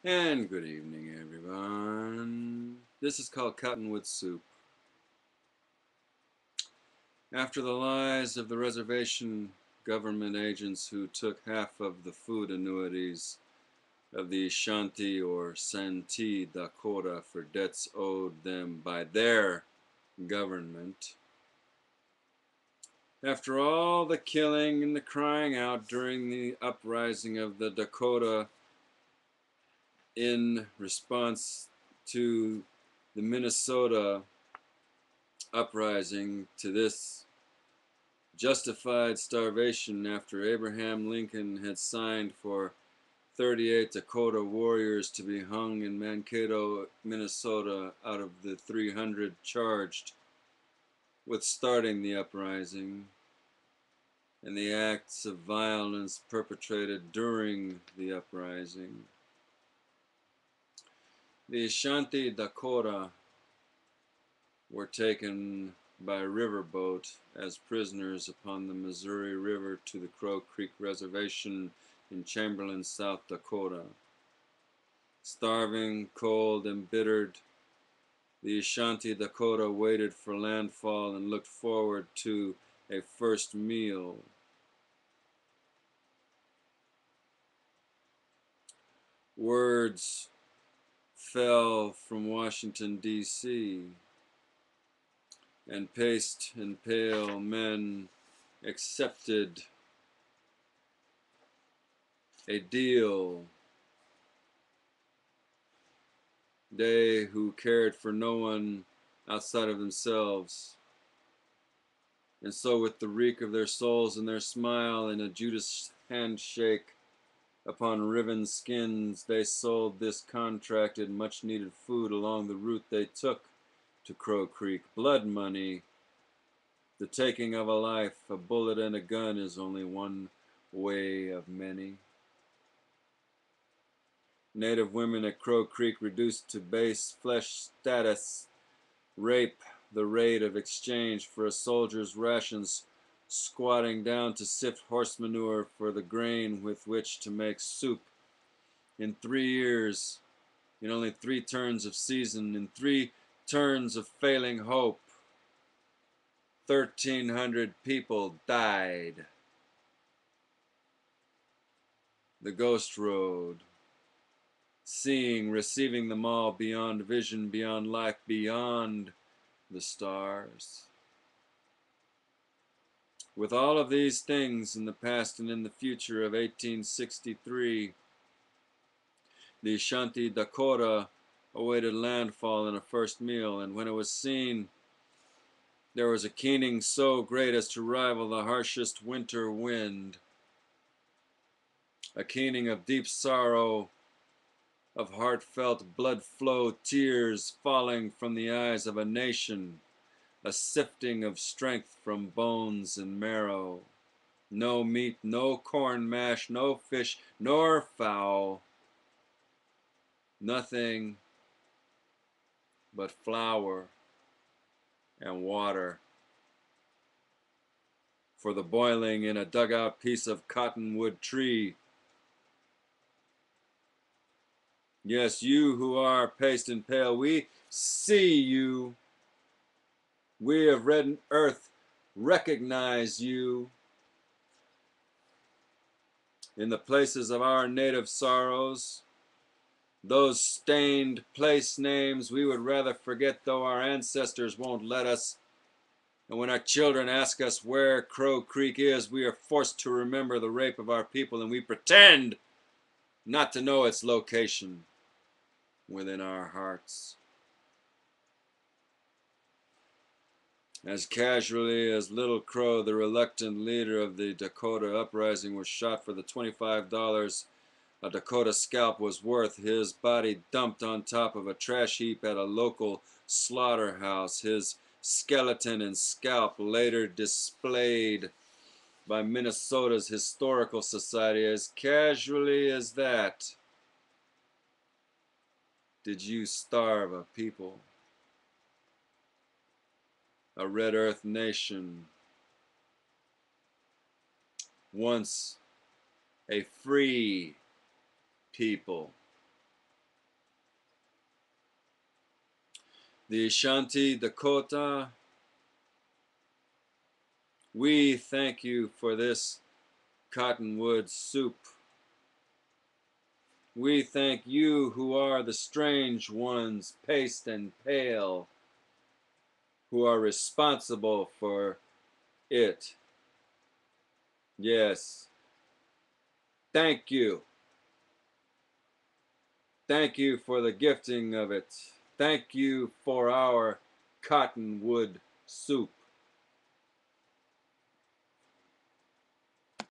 And good evening, everyone. This is called CottonWood Soup. After the lies of the reservation government agents who took half of the food annuities of the Shanti or Santee Dakota for debts owed them by their government, after all the killing and the crying out during the uprising of the Dakota in response to the Minnesota uprising, to this justified starvation after Abraham Lincoln had signed for 38 Dakota warriors to be hung in Mankato, Minnesota, out of the 300 charged with starting the uprising and the acts of violence perpetrated during the uprising. The Ashanti Dakota were taken by riverboat as prisoners upon the Missouri River to the Crow Creek Reservation in Chamberlain, South Dakota. Starving, cold, embittered, the Ashanti Dakota waited for landfall and looked forward to a first meal. Words fell from Washington, D.C., and paced and pale men accepted a deal. They who cared for no one outside of themselves. And so with the reek of their souls and their smile and a Judas handshake upon riven skins, they sold this contracted, much-needed food along the route they took to Crow Creek. Blood money, the taking of a life, a bullet and a gun is only one way of many. Native women at Crow Creek reduced to base flesh status, rape the rate of exchange for a soldier's rations, squatting down to sift horse manure for the grain with which to make soup. In 3 years, in only 3 turns of season, in 3 turns of failing hope, 1,300 people died. The ghost road, seeing, receiving them all beyond vision, beyond life, beyond the stars. With all of these things in the past and in the future of 1863, the Ashanti Dakota awaited landfall and a first meal, and when it was seen, there was a keening so great as to rival the harshest winter wind, a keening of deep sorrow, of heartfelt blood flow, tears falling from the eyes of a nation, a sifting of strength from bones and marrow. No meat, no corn mash, no fish, nor fowl. Nothing but flour and water for the boiling in a dugout piece of cottonwood tree. Yes, you who are paced and pale, we see you. We of red earth recognize you. In the places of our native sorrows, those stained place names we would rather forget, though our ancestors won't let us. And when our children ask us where Crow Creek is, we are forced to remember the rape of our people, and we pretend not to know its location within our hearts. As casually as Little Crow, the reluctant leader of the Dakota uprising, was shot for the $25 a Dakota scalp was worth, his body dumped on top of a trash heap at a local slaughterhouse, his skeleton and scalp later displayed by Minnesota's Historical Society. As casually as that, did you starve a people, a red earth nation, once a free people, the Ashanti Dakota, we thank you for this cottonwood soup. We thank you who are the strange ones, paced and pale, who are responsible for it. Yes. Thank you. Thank you for the gifting of it. Thank you for our cottonwood soup.